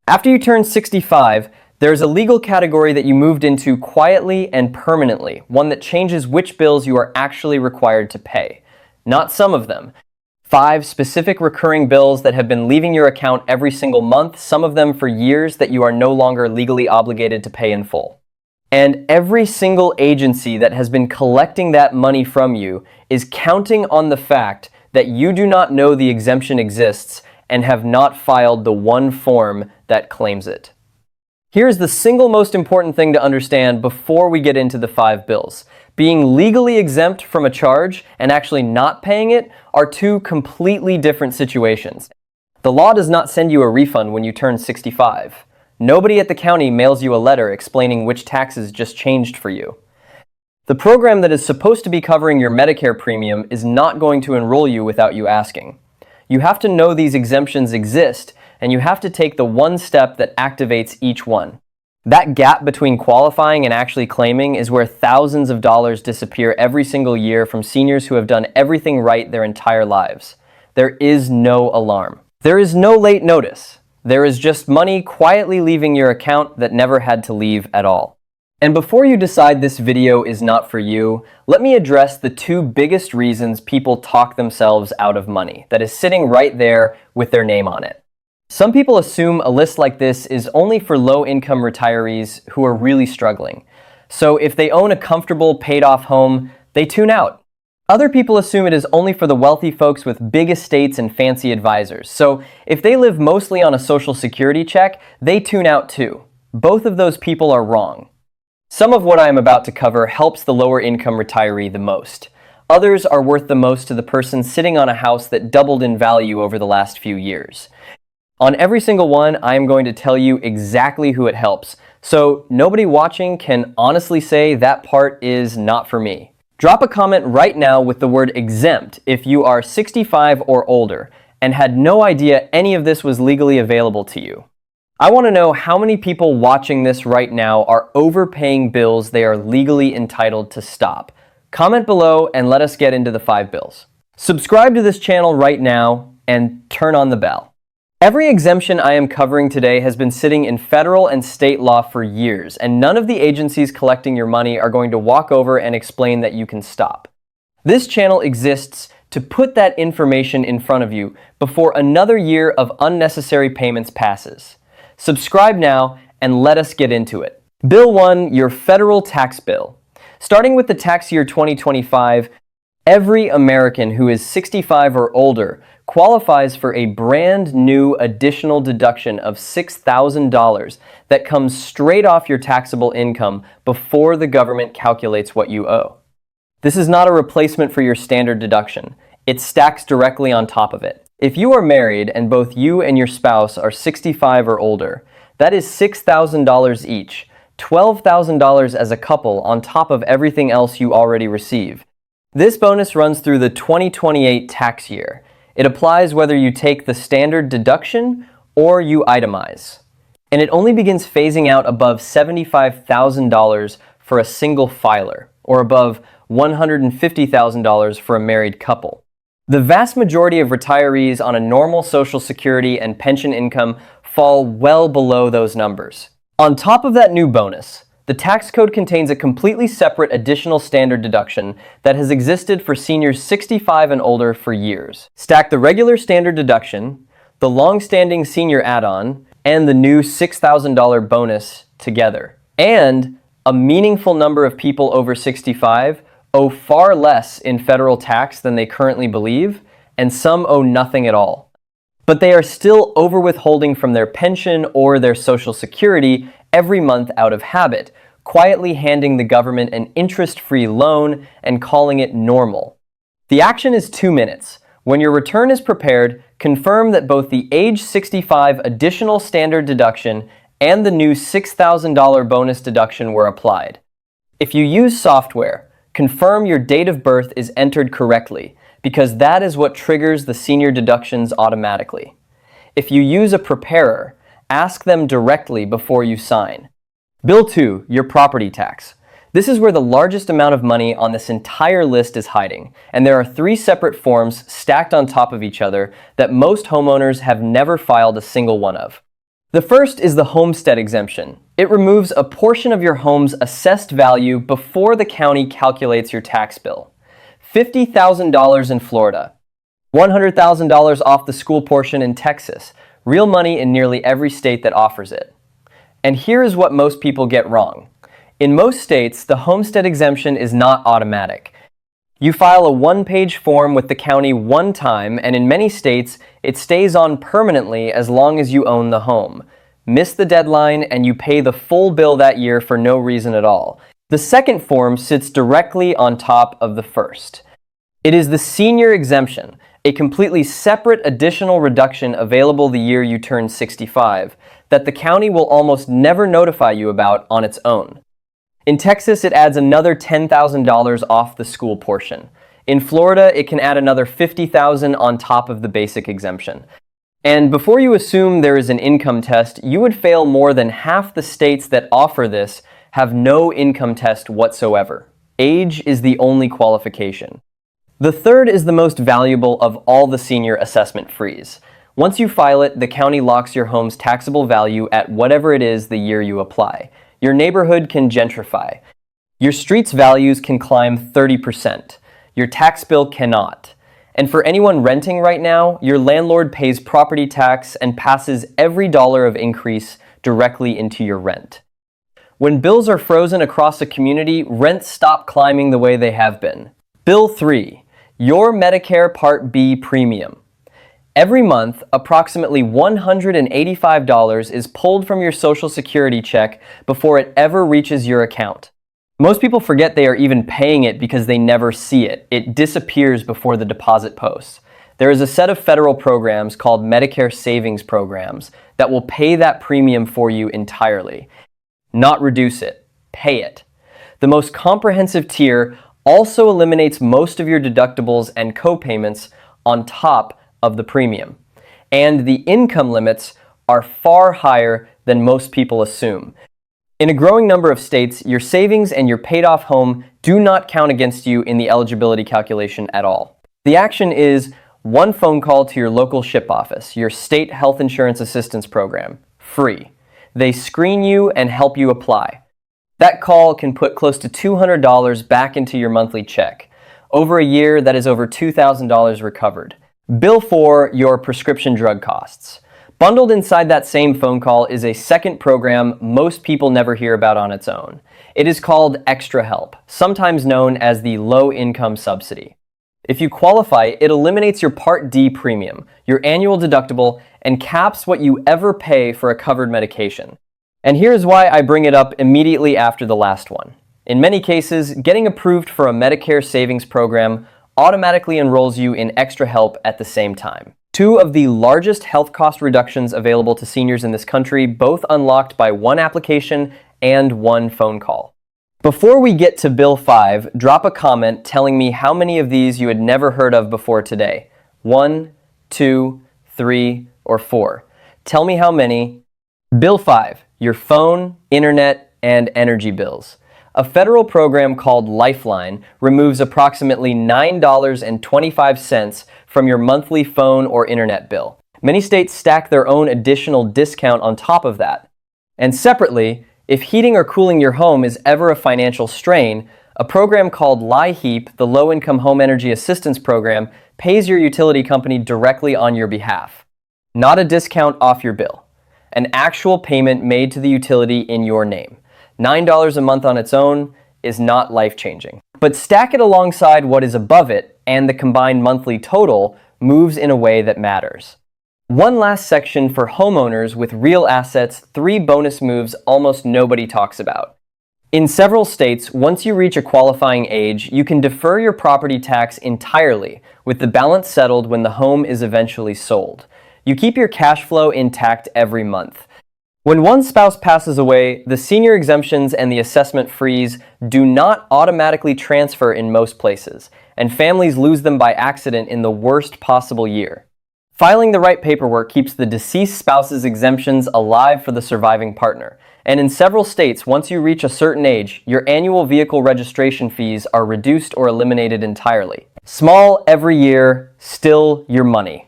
After you turn 65, there's a legal category that you moved into quietly and permanently, one that changes which bills you are actually required to pay. Not some of them. 5 specific recurring bills that have been leaving your account every single month, some of them for years, that you are no longer legally obligated to pay in full. And every single agency that has been collecting that money from you is counting on the fact that you do not know the exemption exists and have not filed the one form that claims it. Here's the single most important thing to understand before we get into the 5 bills. Being legally exempt from a charge and actually not paying it are 2 completely different situations. The law does not send you a refund when you turn 65. Nobody at the county mails you a letter explaining which taxes just changed for you. The program that is supposed to be covering your Medicare premium is not going to enroll you without you asking. You have to know these exemptions exist, and you have to take the one step that activates each one. That gap between qualifying and actually claiming is where thousands of dollars disappear every single year from seniors who have done everything right their entire lives. There is no alarm. There is no late notice. There is just money quietly leaving your account that never had to leave at all. And before you decide this video is not for you, let me address the 2 biggest reasons people talk themselves out of money that is sitting right there with their name on it. Some people assume a list like this is only for low-income retirees who are really struggling. So if they own a comfortable, paid-off home, they tune out. Other people assume it is only for the wealthy folks with big estates and fancy advisors. So if they live mostly on a Social Security check, they tune out too. Both of those people are wrong. Some of what I am about to cover helps the lower-income retiree the most. Others are worth the most to the person sitting on a house that doubled in value over the last few years. On every single one, I am going to tell you exactly who it helps, so nobody watching can honestly say that part is not for me. Drop a comment right now with the word exempt if you are 65 or older and had no idea any of this was legally available to you. I want to know how many people watching this right now are overpaying bills they are legally entitled to stop. Comment below and let us get into the 5 bills. Subscribe to this channel right now and turn on the bell. Every exemption I am covering today has been sitting in federal and state law for years, and none of the agencies collecting your money are going to walk over and explain that you can stop. This channel exists to put that information in front of you before another year of unnecessary payments passes. Subscribe now and let us get into it. Bill 1, your federal tax bill. Starting with the tax year 2025, every American who is 65 or older qualifies for a brand new additional deduction of $6,000 that comes straight off your taxable income before the government calculates what you owe. This is not a replacement for your standard deduction. It stacks directly on top of it. If you are married and both you and your spouse are 65 or older, that is $6,000 each, $12,000 as a couple on top of everything else you already receive. This bonus runs through the 2028 tax year. It applies whether you take the standard deduction or you itemize. And it only begins phasing out above $75,000 for a single filer, or above $150,000 for a married couple. The vast majority of retirees on a normal Social Security and pension income fall well below those numbers. On top of that new bonus, the tax code contains a completely separate additional standard deduction that has existed for seniors 65 and older for years. Stack the regular standard deduction, the long-standing senior add-on, and the new $6,000 bonus together. And a meaningful number of people over 65 owe far less in federal tax than they currently believe, and some owe nothing at all. But they are still overwithholding from their pension or their Social Security every month out of habit, quietly handing the government an interest-free loan and calling it normal. The action is 2 minutes. When your return is prepared, confirm that both the age 65 additional standard deduction and the new $6,000 bonus deduction were applied. If you use software, confirm your date of birth is entered correctly, because that is what triggers the senior deductions automatically. If you use a preparer, ask them directly before you sign. Bill 2, your property tax. This is where the largest amount of money on this entire list is hiding, and there are 3 separate forms stacked on top of each other that most homeowners have never filed a single one of. The first is the homestead exemption. It removes a portion of your home's assessed value before the county calculates your tax bill. $50,000 in Florida, $100,000 off the school portion in Texas, real money in nearly every state that offers it. And here is what most people get wrong. In most states, the homestead exemption is not automatic. You file a one-page form with the county one time, and in many states, it stays on permanently as long as you own the home. Miss the deadline, and you pay the full bill that year for no reason at all. The second form sits directly on top of the first. It is the senior exemption, a completely separate additional reduction available the year you turn 65, that the county will almost never notify you about on its own. In Texas, it adds another $10,000 off the school portion. In Florida, it can add another $50,000 on top of the basic exemption. And before you assume there is an income test, you would fail more than half the states that offer this have no income test whatsoever. Age is the only qualification. The third is the most valuable of all the senior assessment frees. Once you file it, the county locks your home's taxable value at whatever it is the year you apply. Your neighborhood can gentrify. Your street's values can climb 30%. Your tax bill cannot. And for anyone renting right now, your landlord pays property tax and passes every dollar of increase directly into your rent. When bills are frozen across a community, rents stop climbing the way they have been. Bill 3, your Medicare Part B premium. Every month, approximately $185 is pulled from your Social Security check before it ever reaches your account. Most people forget they are even paying it because they never see it. It disappears before the deposit posts. There is a set of federal programs called Medicare savings programs that will pay that premium for you entirely. Not reduce it, pay it. The most comprehensive tier also eliminates most of your deductibles and co-payments on top of the premium. And the income limits are far higher than most people assume. In a growing number of states, your savings and your paid-off home do not count against you in the eligibility calculation at all. The action is one phone call to your local SHIP office, your state health insurance assistance program, free. They screen you and help you apply. That call can put close to $200 back into your monthly check. Over a year, that is over $2,000 recovered. Bill 4, your prescription drug costs. Bundled inside that same phone call is a second program most people never hear about on its own. It is called Extra Help, sometimes known as the Low Income Subsidy. If you qualify, it eliminates your Part D premium, your annual deductible, and caps what you ever pay for a covered medication. And here's why I bring it up immediately after the last one. In many cases, getting approved for a Medicare savings program automatically enrolls you in Extra Help at the same time. Two of the largest health cost reductions available to seniors in this country, both unlocked by one application and one phone call. Before we get to Bill 5, drop a comment telling me how many of these you had never heard of before today. 1, 2, 3, or 4. Tell me how many. Bill 5, your phone, internet, and energy bills. A federal program called Lifeline removes approximately $9.25 from your monthly phone or internet bill. Many states stack their own additional discount on top of that. And separately, if heating or cooling your home is ever a financial strain, a program called LIHEAP, the Low Income Home Energy Assistance Program, pays your utility company directly on your behalf. Not a discount off your bill. An actual payment made to the utility in your name. $9 a month on its own is not life-changing. But stack it alongside what is above it, and the combined monthly total moves in a way that matters. One last section for homeowners with real assets, 3 bonus moves almost nobody talks about. In several states, once you reach a qualifying age, you can defer your property tax entirely, with the balance settled when the home is eventually sold. You keep your cash flow intact every month. When one spouse passes away, the senior exemptions and the assessment freeze do not automatically transfer in most places, and families lose them by accident in the worst possible year. Filing the right paperwork keeps the deceased spouse's exemptions alive for the surviving partner. And in several states, once you reach a certain age, your annual vehicle registration fees are reduced or eliminated entirely. Small every year, still your money.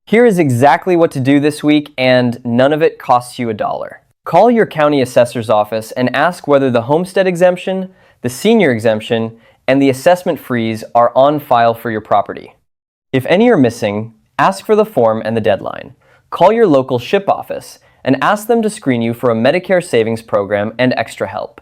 Here is exactly what to do this week, and none of it costs you $1. Call your county assessor's office and ask whether the homestead exemption, the senior exemption, and the assessment freeze are on file for your property. If any are missing, ask for the form and the deadline. Call your local SHIP office and ask them to screen you for a Medicare savings program and extra help.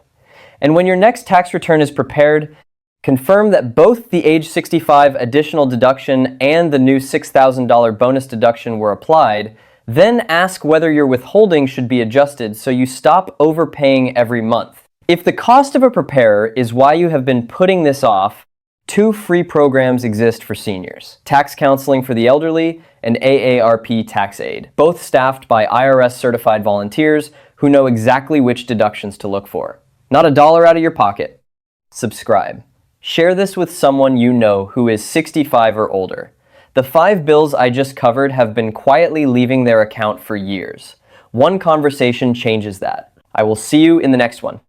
And when your next tax return is prepared, confirm that both the age 65 additional deduction and the new $6,000 bonus deduction were applied, then ask whether your withholding should be adjusted so you stop overpaying every month. If the cost of a preparer is why you have been putting this off, 2 free programs exist for seniors: Tax Counseling for the Elderly and AARP Tax Aid, both staffed by IRS certified volunteers who know exactly which deductions to look for. Not $1 out of your pocket. Subscribe. Share this with someone you know who is 65 or older. The 5 bills I just covered have been quietly leaving their account for years. One conversation changes that. I will see you in the next one.